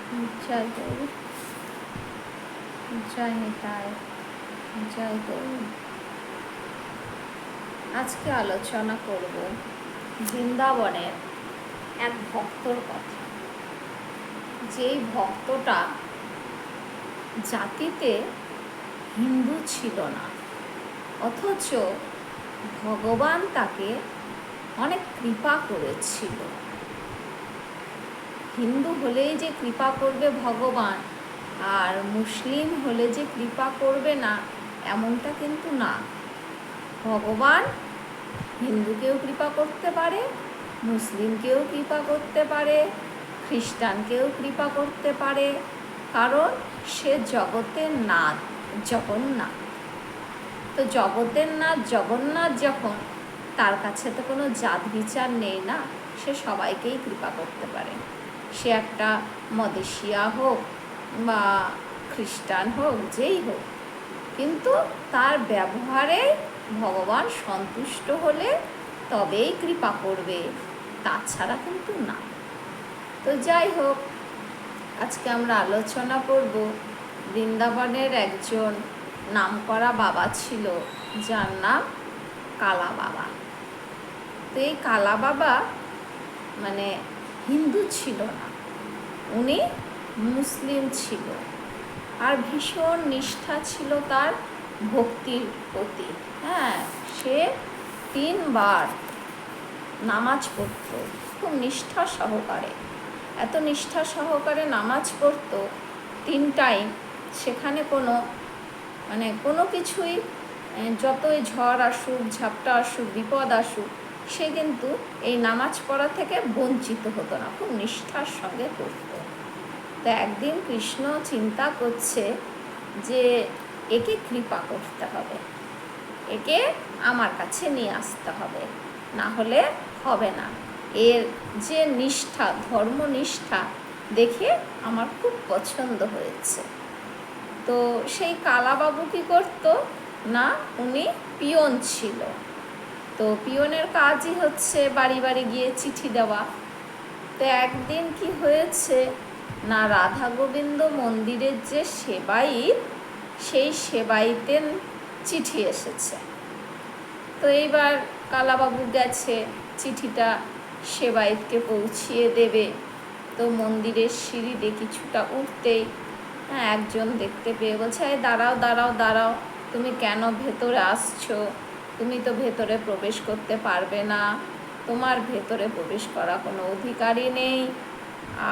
জয় গৌর, জয় নিতাই, জয় গৌর। আজকে আলোচনা করব বৃন্দাবনের এক ভক্তর কথা। যেই ভক্তটা জাতিতে হিন্দু ছিল না, অথচ ভগবান তাকে অনেক কৃপা করেছিল। হিন্দু হলেই যে কৃপা করবে ভগবান, আর মুসলিম হলে যে কৃপা করবে না, এমনটা কিন্তু না। ভগবান হিন্দুকেও কৃপা করতে পারে, মুসলিমকেও কৃপা করতে পারে, খ্রিস্টানকেও কৃপা করতে পারে, কারণ সে জগতের নাথ জগন্নাথ। তো জগতের নাথ জগন্নাথ যখন, তার কাছে তো কোনো জাত বিচার নেই না, সে সবাইকেই কৃপা করতে পারে। সে একটা মদেশিয়া হোক বা খ্রিস্টান হোক, যেই হোক, কিন্তু তার ব্যবহারে ভগবান সন্তুষ্ট হলে তবেই কৃপা করবে, তাছাড়া কিন্তু না। তো যাই হোক, আজকে আমরা আলোচনা করব বৃন্দাবনের একজন নামকরা বাবা ছিল, যার নাম কালা বাবা। তো এই কালা বাবা মানে হিন্দু ছিল না, উনি মুসলিম ছিল, আর ভীষণ নিষ্ঠা ছিল তার ভক্তির প্রতি। সে 3 বার নামাজ পড়ত, খুব নিষ্ঠা সহকারে। এত নিষ্ঠা সহকারে নামাজ পড়ত 3 টাইম। সেখানে কোনো কিছুই, যতই ঝড় আসুক, ঝাপটা আসুক, বিপদ আসুক, সে কিন্তু এই নামাজ পড়া থেকে বঞ্চিত হতো না, খুব নিষ্ঠার সঙ্গে পড়ত। তো একদিন কৃষ্ণ চিন্তা করছে যে একে কৃপা করতে হবে, একে আমার কাছে নিয়ে আসতে হবে, না হলে হবে না। এর যে নিষ্ঠা, ধর্মনিষ্ঠা দেখে আমার খুব পছন্দ হয়েছে। তো সেই কালাবাবু কী করতো না, উনি পিয়ন ছিল। তো পিয়নের কাজই হচ্ছে বাড়ি বাড়ি গিয়ে চিঠি দেওয়া। তো একদিন কি হয়েছে না, রাধা গোবিন্দ মন্দিরের যে সেবাইত, সেই সেবাইতের চিঠি এসেছে। তো এইবার কালাবাবু গেছে চিঠিটা সেবাইতকে পৌঁছিয়ে দেবে। তো মন্দিরের সিঁড়িতে কিছুটা উঠতেই একজন দেখতে পেয়ে বলছে, এই দাঁড়াও দাঁড়াও দাঁড়াও, তুমি কেন ভেতরে আসছো? তুমি তো ভেতরে প্রবেশ করতে পারবে না, তোমার ভেতরে প্রবেশ করা কোনো অধিকারই নেই।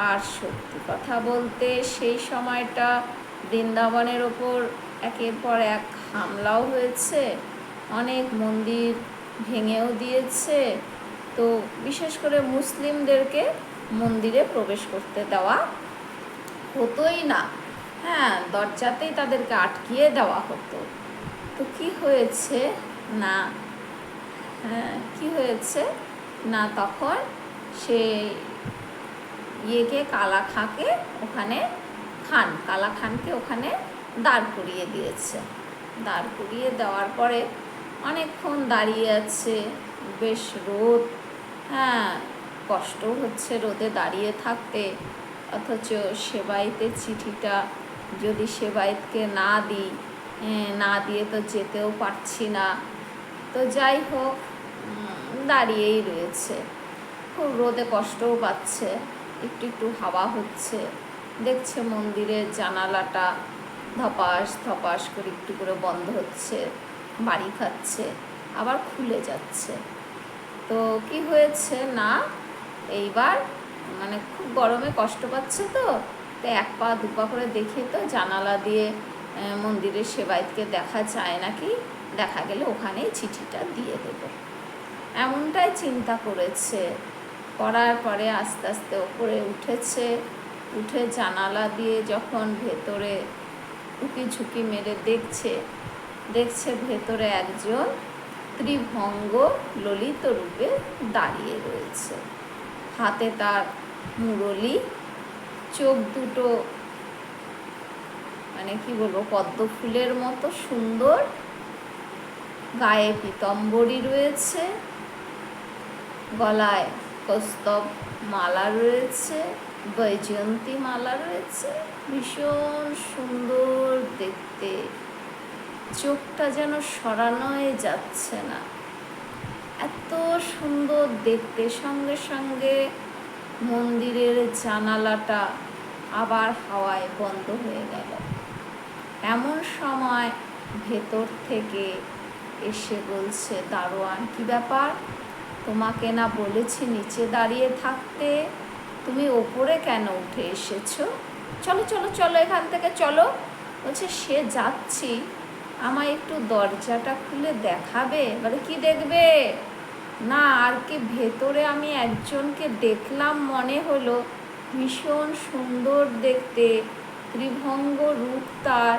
আর সত্যি কথা বলতে সেই সময়টা বৃন্দাবনের ওপর একের পর এক হামলাও হয়েছে, অনেক মন্দির ভেঙেও দিয়েছে। তো বিশেষ করে মুসলিমদেরকে মন্দিরে প্রবেশ করতে দেওয়া হতোই না, দরজাতেই তাদেরকে আটকিয়ে দেওয়া হতো। তো কি হয়েছে না, তখন সে কালা খানকে ওখানে দাঁড় করিয়ে দিয়েছে। দাঁড় করিয়ে দেওয়ার পরে অনেকক্ষণ দাঁড়িয়ে আছে, বেশ রোদ, কষ্ট হচ্ছে রোদে দাঁড়িয়ে থাকতে। অথচ সেবাইতে চিঠিটা যদি সেবাইতকে না দিয়ে তো যেতেও পারছি না। তো যাই হোক, দাঁড়িয়েই রয়েছে, খুব রোদে কষ্টও পাচ্ছে। একটু একটু হাওয়া হচ্ছে, দেখছে মন্দিরের জানালাটা ধপাস ধপাস করে একটু করে বন্ধ হচ্ছে, বাড়ি খাচ্ছে, আবার খুলে যাচ্ছে। তো কি হয়েছে না, এইবার খুব গরমে কষ্ট পাচ্ছে। তো 1 পা 2 পা করে দেখে তো জানালা দিয়ে মন্দিরের সেবাইতকে দেখা যায় নাকি, দেখা গেলে ওখানেই চিঠিটা দিয়ে দেবে, এমনটাই চিন্তা করেছে। করার পরে আস্তে আস্তে ওপরে উঠে জানালা দিয়ে যখন ভেতরে উঁকি ঝুঁকি মেরে দেখছে ভেতরে একজন ত্রিভঙ্গ ললিত রূপে দাঁড়িয়ে রয়েছে। হাতে তার মুরলি, চোখ দুটো পদ্ম ফুলের মতো সুন্দর, গায়ে পীতাম্বরী রয়েছে, গলায় কস্তব মালা রয়েছে, বৈজয়ন্তী মালা রয়েছে, ভীষণ সুন্দর দেখতে, চোখটা যেন সরানোই যাচ্ছে না, এত সুন্দর দেখতে। সঙ্গে সঙ্গে মন্দিরের জানালাটা আবার হাওয়ায় বন্ধ হয়ে গেল। এমন সময় ভেতর থেকে এসে বলছে দারোয়ান, কি ব্যাপার, তোমাকে না বলেছি নিচে দাঁড়িয়ে থাকতে, তুমি ওপরে কেন উঠে এসেছো? চলো চলো চলো, এখান থেকে চলো। বলছে সে যাচ্ছি, আমায় একটু দরজাটা খুলে দেখাবে? বলে কি দেখবে? না আর কি, ভেতরে আমি একজনকে দেখলাম, মনে হলো ভীষণ সুন্দর দেখতে, ত্রিভঙ্গ রূপ তার,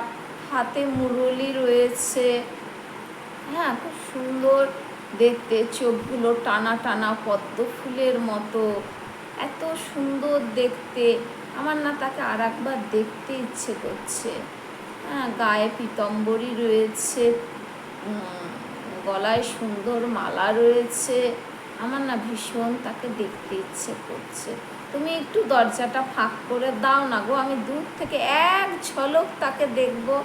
হাতে মুরলি রয়েছে, হ্যাঁ খুব সুন্দর দেখতে, চোখগুলো টানা টানা পদ্ম ফুলের মতো, এত সুন্দর দেখতে। আমার না তাকে আর একবার দেখতে ইচ্ছে করছে। হ্যাঁ, গায়ে পীতাম্বরী রয়েছে, গলায় সুন্দর মালা রয়েছে, আমার না ভীষণ তাকে দেখতে ইচ্ছে করছে। তুমি একটু দরজাটা ফাঁক করে দাও না গো, আমি দূর থেকে এক ঝলক তাকে দেখবো।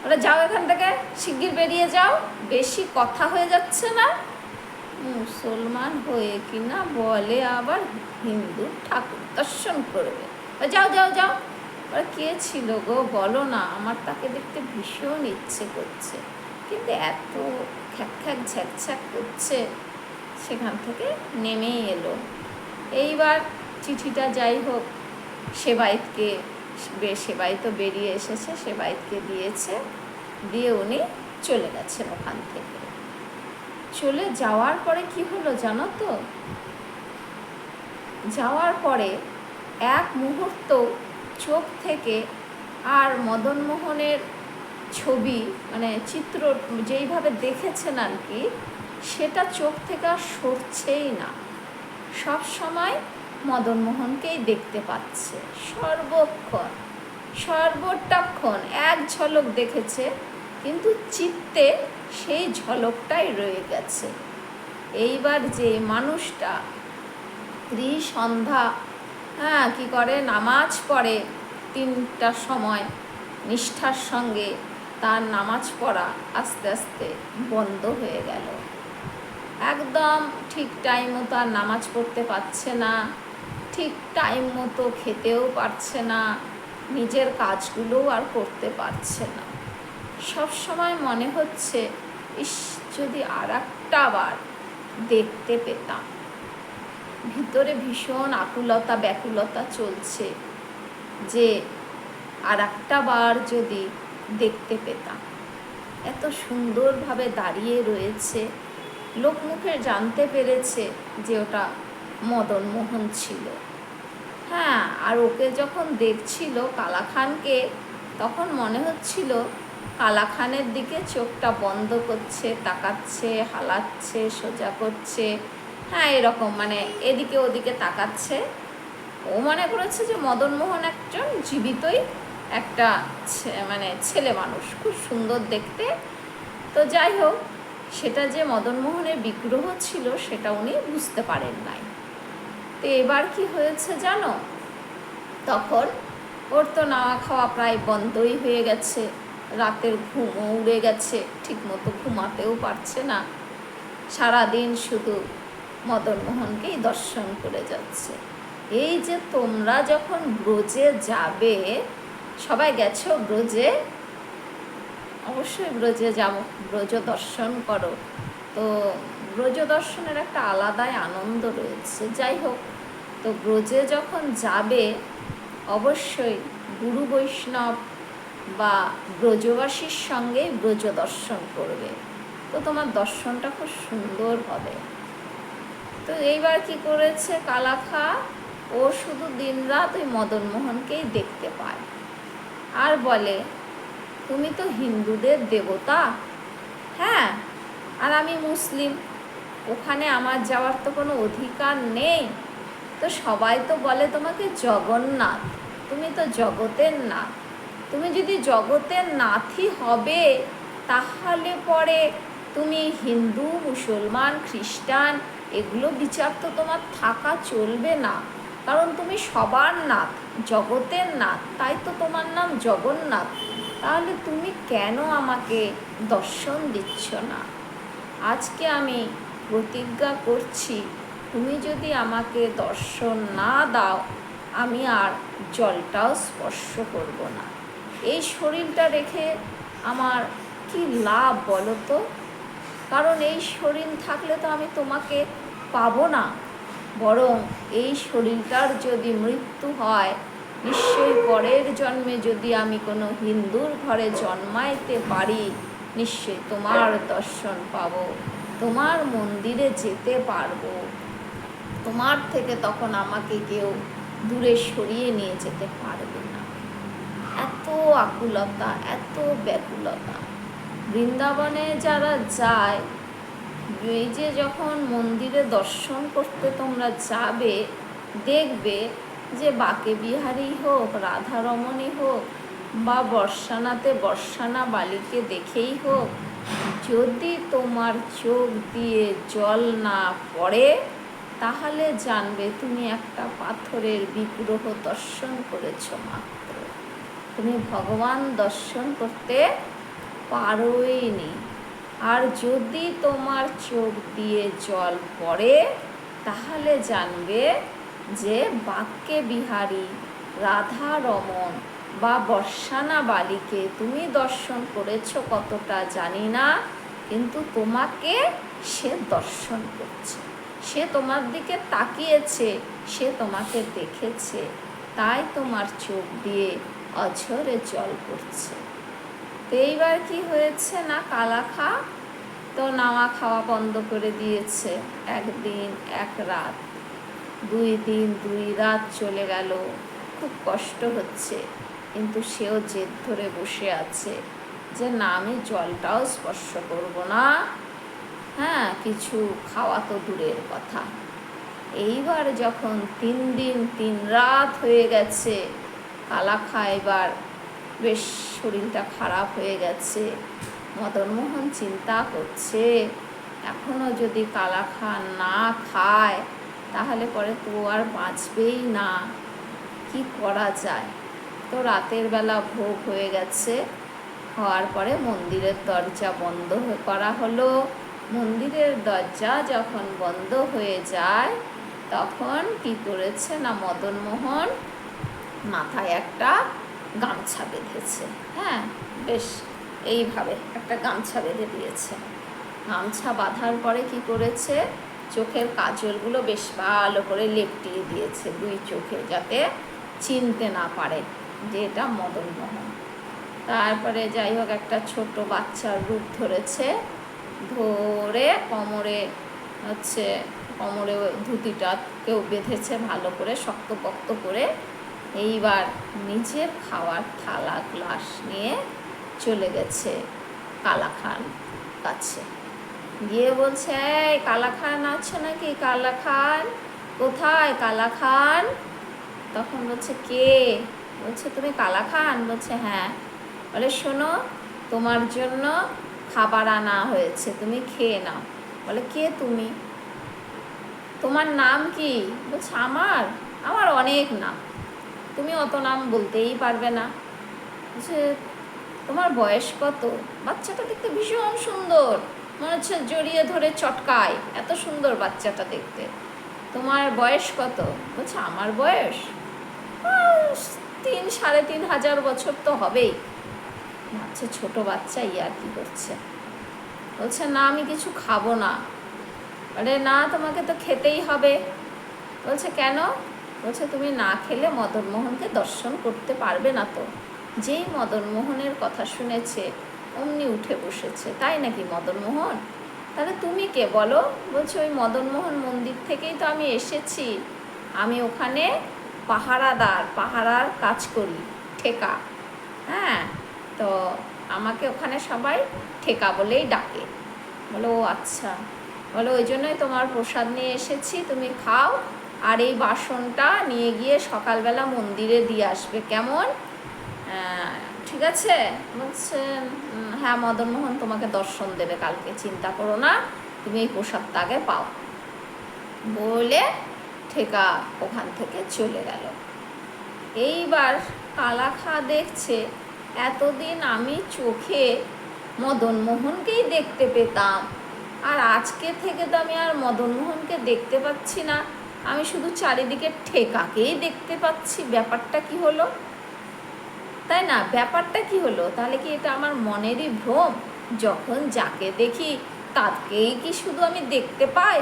ওরা যাও এখান থেকে, শিগগির বেরিয়ে যাও, বেশি কথা হয়ে যাচ্ছে না? মুসলমান হয়ে কিনা বলে আবার হিন্দু ঠাকুর দর্শন করবে। যাও যাও যাও। ওরা কে ছিল গো বলো না, আমার তাকে দেখতে ভীষণ ইচ্ছে করছে, কিন্তু এত খ্যাক খ্যাক ঝ্যাকঝ্যাক করছে। সেখান থেকে নেমেই এলো। এইবার চিঠিটা যাই হোক সেবায়েতকে, সেবায়েত তো বেরিয়ে এসেছে, সেবায়েতকে দিয়েছে, দিয়ে উনি চলে গেছেন ওখান থেকে। চলে যাওয়ার পরে কি হলো জানো তো? যাওয়ার পরে এক মুহূর্ত চোখ থেকে আর মদনমোহনের ছবি, মানে চিত্র যেইভাবে দেখেছেন আর কি, সেটা চোখ থেকে আর সরছেই না। সব সময় মদনমোহনকেই দেখতে পাচ্ছে, সর্বটাক্ষণ এক ঝলক দেখেছে, কিন্তু চিত্তে সেই ঝলকটাই রয়ে গেছে। এইবার যে মানুষটা ত্রিসন্ধ্যা, হ্যাঁ কি করে, নামাজ পড়ে 3টার সময় নিষ্ঠার সঙ্গে, তার নামাজ পড়া আস্তে আস্তে বন্ধ হয়ে গেল। একদম ঠিক টাইম মতো আর নামাজ পড়তে পারছে না, ঠিক টাইম মতো খেতেও পারছে না, নিজের কাজগুলোও আর করতে পারছে না। সব সময় মনে হচ্ছে, ইস যদি আর একটা বার দেখতে পেতাম। ভিতরে ভীষণ আকুলতা ব্যাকুলতা চলছে যে আর একটা বার যদি দেখতে পেতাম। এত সুন্দরভাবে দাঁড়িয়ে রয়েছে, লোকমুখে জানতে পেরেছে যে ওটা মদনমোহন ছিল। হ্যাঁ, আর ওকে যখন দেখছিল কালাখানকে, তখন মনে হচ্ছিল কালাখানের দিকে চোখটা বন্ধ করছে, তাকাচ্ছে, হালাচ্ছে, সোজা করছে, হ্যাঁ এরকম, মানে এদিকে ওদিকে তাকাচ্ছে। ও মনে করেছে যে মদনমোহন একজন জীবিতই একটা মানে ছেলে মানুষ, খুব সুন্দর দেখতে। তো যাই হোক, সেটা যে মদনমোহনের বিগ্রহ ছিল সেটা উনি বুঝতে পারেন নাই। তো এবার কি হয়েছে জানো? তখন ওর তো নাওয়া খাওয়া প্রায় বন্ধই হয়ে গেছে, রাতের ঘুমও উড়ে গেছে, ঠিক মতো ঘুমাতেও পারছে না, সারাদিন শুধু মদনমোহনকেই দর্শন করে যাচ্ছে। এই যে তোমরা যখন ব্রজে যাবে, সবাই গেছো ব্রজে? অবশ্যই ব্রজে যাও, ব্রজ দর্শন করো। তো ব্রজ দর্শনের একটা আলাদাই আনন্দ রয়েছে। যাই হোক, তো ব্রজে যখন যাবে অবশ্যই গুরু বৈষ্ণব বা ব্রজবাসীর সঙ্গে ব্রজ দর্শন করবে, তো তোমার দর্শনটা খুব সুন্দর হবে। তো এইবার কি করেছে কালাখা, ও শুধু দিনরাত ওই মদনমোহনকেই দেখতে পায়, আর বলে তুমি তো হিন্দুদের দেবতা, হ্যাঁ আর আমি মুসলিম, ওখানে আমার যাওয়ার তো কোনো অধিকার নেই। তো সবাই তো বলে তোমাকে জগন্নাথ, তুমি তো জগতের নাথ, তুমি যদি জগতের নাথই হবে, তাহলে পরে তুমি হিন্দু, মুসলমান, খ্রিস্টান এগুলো বিচার তো তোমার থাকা চলবে না। কারণ তুমি সবার নাথ, জগতের নাথ, তাই তো তোমার নাম জগন্নাথ। তাহলে তুমি কেন আমাকে দর্শন দিচ্ছ না? আজকে আমি প্রতিজ্ঞা করছি, তুমি যদি আমাকে দর্শন না দাও, আমি আর জলটাও স্পর্শ করব না। এই শরীরটা রেখে আমার কি লাভ বলো তো? কারণ এই শরীর থাকলে তো আমি তোমাকে পাবো না। বরং এই শরীরটার যদি মৃত্যু হয়, নিশ্চয়ই পরের জন্মে যদি আমি কোনো হিন্দুর ঘরে জন্মাইতে পারি, নিশ্চয়ই তোমার দর্শন পাবো, তোমার মন্দিরে যেতে পারবো। তোমার থেকে তখন আমাকে কেউ দূরে সরিয়ে নিয়ে যেতে পারবে না। এত আকুলতা, এত ব্যাকুলতা। বৃন্দাবনে যারা যায়, এই যে যখন মন্দিরে দর্শন করতে তোমরা যাবে, দেখবে যে বাঁকে বিহারী হোক, রাধারমণী হোক, বা বর্ষানাতে বর্ষানা বালিকে দেখেই হোক, যদি তোমার চোখ দিয়ে জল না পড়ে, তাহলে জানবে তুমি একটা পাথরের বিগ্রহ দর্শন করেছ মাত্র। তুমি ভগবান দর্শন করতে পারোই নি। আর যদি তোমার চোখ দিয়ে জল পড়ে, তাহলে জানবে যে বাক্যে বিহারী, রাধা রমণ বা বর্ষানা বালিকে তুমি দর্শন করেছ কতটা জানি না, কিন্তু তোমাকে সে দর্শন করছে, সে তোমার দিকে তাকিয়েছে, সে তোমাকে দেখেছে, তাই তোমার চোখ দিয়ে অঝরে জল পড়ছে। তো এইবার কি হয়েছে না, কালাখা তো নাওয়া খাওয়া বন্ধ করে দিয়েছে। একদিন এক রাত, 2 দিন 2 রাত চলে গেল, খুব কষ্ট হচ্ছে, কিন্তু সেও জেদ ধরে বসে আছে যে না, আমি জলটাও স্পর্শ করব না। হ্যাঁ, কিছু খাওয়া তো দূরের কথা। এইবার যখন 3 দিন 3 রাত হয়ে গেছে, কালাখা এবার বেশ শরীরটা খারাপ হয়ে গেছে। মদনমোহন চিন্তা করছে, এখনও যদি কালাখা না খায় তাহলে পরে তো আর বাঁচবেই না, কি করা যায়। তো রাতের বেলা ভোগ হয়ে গেছে, হওয়ার পরে মন্দিরের দরজা বন্ধ করা হলো। মন্দিরের দরজা যখন বন্ধ হয়ে যায়, তখন কি করেছে না, মদনমোহন মাথায় একটা গামছা বেঁধেছে। হ্যাঁ, বেশ এইভাবে একটা গামছা বেঁধে দিয়েছে। গামছা বাঁধার পরে কি করেছে, চোখের কাজলগুলো বেশ ভালো করে লেপটিয়ে দিয়েছে 2 চোখে, যাতে চিনতে না পারে যে এটা মদনমোহন। তারপরে যাই হোক, একটা ছোট বাচ্চার রূপ ধরেছে, ধরে কোমরে ধুতিটাকেও বেঁধেছে ভালো করে, শক্তপোক্ত করে। এইবার নিজের খাওয়ার থালা গ্লাস নিয়ে চলে গেছে কালাখান কাছে, গিয়ে বলছে, এই কালাখান আছো নাকি? কালাখান কোথায়? কালাখান। তখন বলছে, কে? বলছে, তুমি কালাখান? বলছে, হ্যাঁ। বলে, শোনো, তোমার জন্য খাবার আনা হয়েছে, তুমি খেয়ে নাও। বলে, কে তুমি? তোমার নাম কি? বলছে, আমার অনেক নাম, তুমি অত নাম বলতেই পারবে না। বলছে, তোমার বয়স কত? বাচ্চাটা দেখতে ভীষণ সুন্দর, মনে হচ্ছে জড়িয়ে ধরে চটকায়, এত সুন্দর বাচ্চাটা দেখতে। তোমার বয়স কত? বলছে, আমার বয়স 3-3.5 বছর তো হবেই। ভাবছে ছোট বাচ্চা আর কি করছে। বলছে, না, আমি কিছু খাবো না। বলে, না, তোমাকে তো খেতেই হবে। বলছে, কেন? বলছে, তুমি না খেলে মদনমোহনকে দর্শন করতে পারবে না তো। যেই মদনমোহনের কথা শুনেছে অমনি উঠে বসেছে। তাই নাকি মদনমোহন? তাহলে তুমি কে বলো? বলছে, ওই মদনমোহন মন্দির থেকেই তো আমি এসেছি। আমি ওখানে পাহারার কাজ করি, ঠেকা। হ্যাঁ, তো আমাকে ওখানে সবাই ঠেকা বলেই ডাকে। বলো, ও আচ্ছা। বলো, ওই জন্যই তোমার প্রসাদ নিয়ে এসেছি, তুমি খাও, আর এই বাসনটা নিয়ে গিয়ে সকালবেলা মন্দিরে দিয়ে আসবে, কেমন? ঠিক আছে? বলছে, হ্যাঁ, মদনমোহন তোমাকে দর্শন দেবে কালকে, চিন্তা করো না, তুমি এই প্রসাদটা আগে পাও। বলে ঠেকা ওখান থেকে চলে গেল। এইবার কালাখা দেখছে এতদিন আমি চোখে মদনমোহনকেই দেখতে পেতাম, আর আজকে থেকে তো আমি আর মদনমোহনকে দেখতে পাচ্ছি না, আমি শুধু চারিদিকে ঠেকাকেই দেখতে পাচ্ছি। ব্যাপারটা কি হলো, তাই না? ব্যাপারটা কি হলো? তাহলে কি এটা আমার মনেরই ভ্রম? যখন যাকে দেখি তাকেই কি শুধু আমি দেখতে পাই,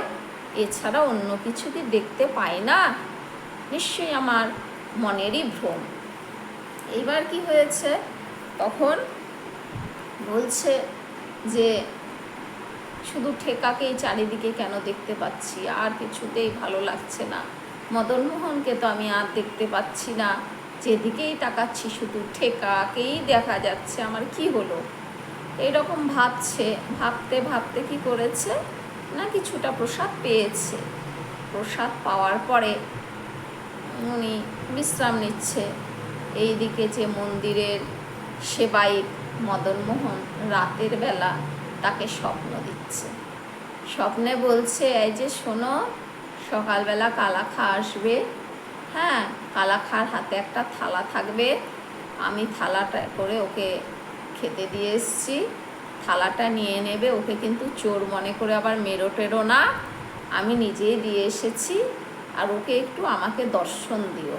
এছাড়া অন্য কিছু কি দেখতে পাই না? নিশ্চয়ই আমার মনেরই ভ্রম। এইবার কি হয়েছে, তখন বলছে যে শুধু ঠেকাকেই চারিদিকে কেন দেখতে পাচ্ছি, আর কিছুতেই ভালো লাগছে না, মদনমোহনকে তো আমি আর দেখতে পাচ্ছি না, যেদিকেই তাকাচ্ছি শুধু ঠেকাকেই দেখা যাচ্ছে, আমার কি হলো? এইরকম ভাবছে, ভাবতে ভাবতে কি করেছে না, কিছুটা প্রসাদ পেয়েছে। প্রসাদ পাওয়ার পরে উনি বিশ্রাম নিচ্ছে। এইদিকে যে মন্দিরের সেবায়িত মদনমোহন রাতের বেলা তাকে স্বপ্ন দিচ্ছে। স্বপ্নে বলছে, এই যে শোনো, সকালবেলা কালাখা আসবে, হ্যাঁ, কালাখার হাতে একটা থালা থাকবে, আমি থালাটা করে ওকে খেতে দিয়ে এসছি, থালাটা নিয়ে নেবে, ওকে কিন্তু চোর মনে করে আবার মেরো টেরো না, আমি নিজেই দিয়ে এসেছি, আর ওকে একটু আমাকে দর্শন দিও,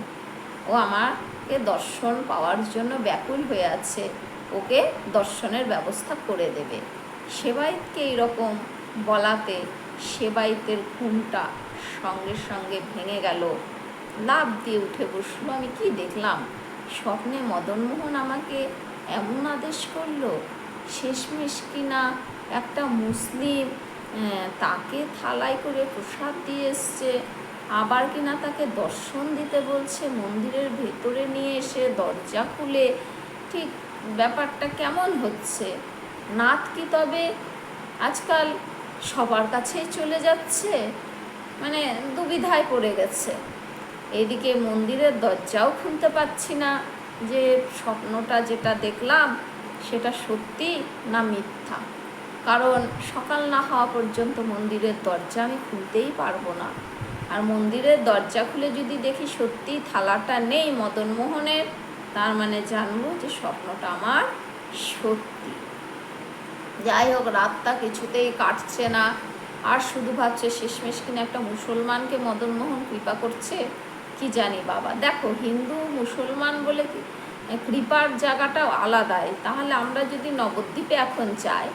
ও আমাকে দর্শন পাওয়ার জন্য ব্যাকুল হয়ে আছে, ওকে দর্শনের ব্যবস্থা করে দেবে। সেবায়েতকে এইরকম বলাতে সেবায়েতের ঘুমটা সঙ্গে সঙ্গে ভেঙে গেল, লাফ দিয়ে উঠে বসলো। আমি কি দেখলাম? স্বপ্নে মদনমোহন আমাকে এমন আদেশ করলো, শেষমেশ কিনা একটা মুসলিম তাকে থালায় করে প্রসাদ দিয়ে এসছে, আবার কিনা তাকে দর্শন দিতে বলছে, মন্দিরের ভেতরে নিয়ে এসে দরজা খুলে। ঠিক ব্যাপারটা কেমন হচ্ছে? নাথ কি তবে আজকাল সবার কাছেই চলে যাচ্ছে? মানে দুবিধায় পড়ে গেছে। এদিকে মন্দিরের দরজাও খুলতে পারছি না, যে স্বপ্নটা যেটা দেখলাম সেটা সত্যি না মিথ্যা, কারণ সকাল না হওয়া পর্যন্ত মন্দিরের দরজা আমি খুলতেই পারবো না। আর মন্দিরের দরজা খুলে যদি দেখি সত্যি থালাটা নেই মদনমোহনের, তার মানে জানবো যে স্বপ্নটা আমার সত্যি। যাই হোক, রাতটা কিছুতেই কাটছে না, আর শুধু ভাবছে শেষমেশ কিনা একটা মুসলমানকে মদনমোহন কৃপা করছে, কি জানি বাবা। দেখো, হিন্দু মুসলমান বলে কৃপার জায়গাটাও আলাদাই। তাহলে আমরা যদি নবদ্বীপে এখন যাই,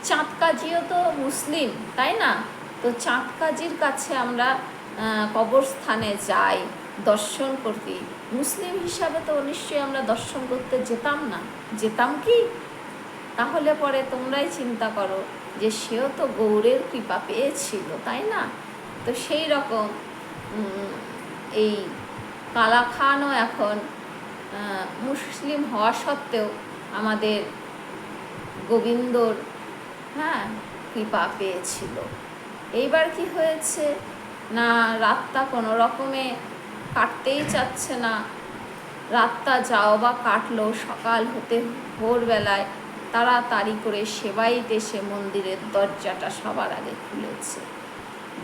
চাঁদকাজিও তো মুসলিম, তাই না? তো চাঁদকাজির কাছে আমরা কবরস্থানে যাই দর্শন করতে, মুসলিম হিসাবে তো নিশ্চয়ই আমরা দর্শন করতে যেতাম না, যেতাম কি? তাহলে পরে তোমরাই চিন্তা করো যে সেও তো গৌরের কৃপা পেয়েছিল, তাই না? তো সেই রকম এই কালাখানও এখন মুসলিম হওয়া সত্ত্বেও আমাদের গোবিন্দর কৃপা পেয়েছিল। এইবার কি হয়েছে না, রাতটা কোনো রকমে কাটতেই চাচ্ছে না। রাতটা যাও বা কাটলো, সকাল হতে ভোরবেলায় তাড়াতাড়ি করে সেবায়েত এসে মন্দিরের দরজাটা সবার আগে খুলেছে।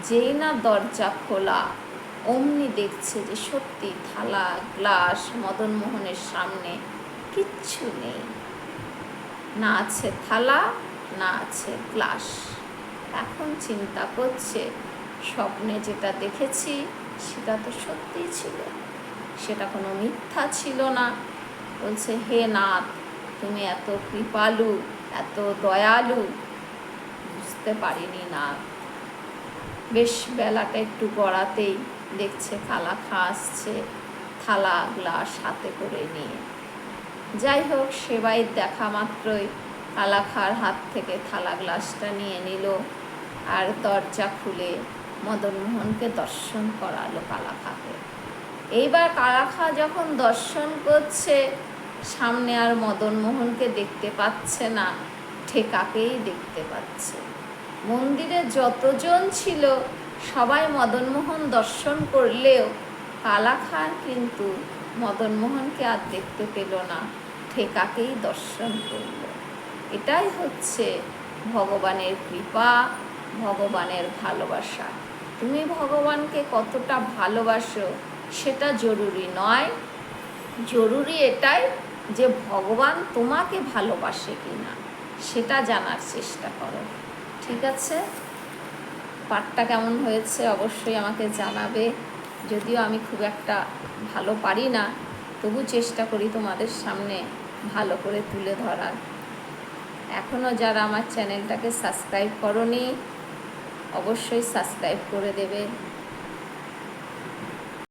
যেই না দরজা খোলা, অমনি দেখছে যে সত্যি থালা গ্লাস মদনমোহনের সামনে কিচ্ছু নেই, না আছে থালা, না আছে গ্লাস। এখন চিন্তা করছে, স্বপ্নে যেটা দেখেছি সেটা তো সত্যিই ছিল, সেটা কোনো মিথ্যা ছিল না। বলছে, হে নাথ, তুমি এত কৃপালু, এত দয়ালু, বুঝতে পারিনি নাথ। বেশ বেলাটা একটু গড়াতেই দেখছে কালাখা আসছে থালা গ্লাস হাতে করে নিয়ে। যাই হোক, সেবায়েত দেখা মাত্রই কালাখার হাত থেকে থালা গ্লাসটা নিয়ে নিল, আর দরজা খুলে মদনমোহনকে দর্শন করালো কালাখাকে। এইবার কালাখা যখন দর্শন করছে, সামনে আর মদনমোহনকে দেখতে পাচ্ছে না, ঠেকাকেই দেখতে পাচ্ছে। মন্দিরে যতজন ছিল সবাই মদনমোহন দর্শন করলেও কালাখার কিন্তু মদনমোহনকে আর দেখতে পেল না, ঠেকাকেই দর্শন করল। এটাই হচ্ছে ভগবানের কৃপা, ভগবানের ভালোবাসা। তুমি ভগবানকে কতটা ভালোবাসো সেটা জরুরি নয়, জরুরি এটাই যে ভগবান তোমাকে ভালোবাসে কিনা সেটা জানার চেষ্টা করো। ঠিক আছে, পাঠটা কেমন হয়েছে অবশ্যই আমাকে জানাবে। যদিও আমি খুব একটা ভালো পারি না, তবু চেষ্টা করি তোমাদের সামনে ভালো করে তুলে ধরার। এখনও যারা আমার চ্যানেলটাকে সাবস্ক্রাইব করোনি অবশ্যই সাবস্ক্রাইব করে দেবে।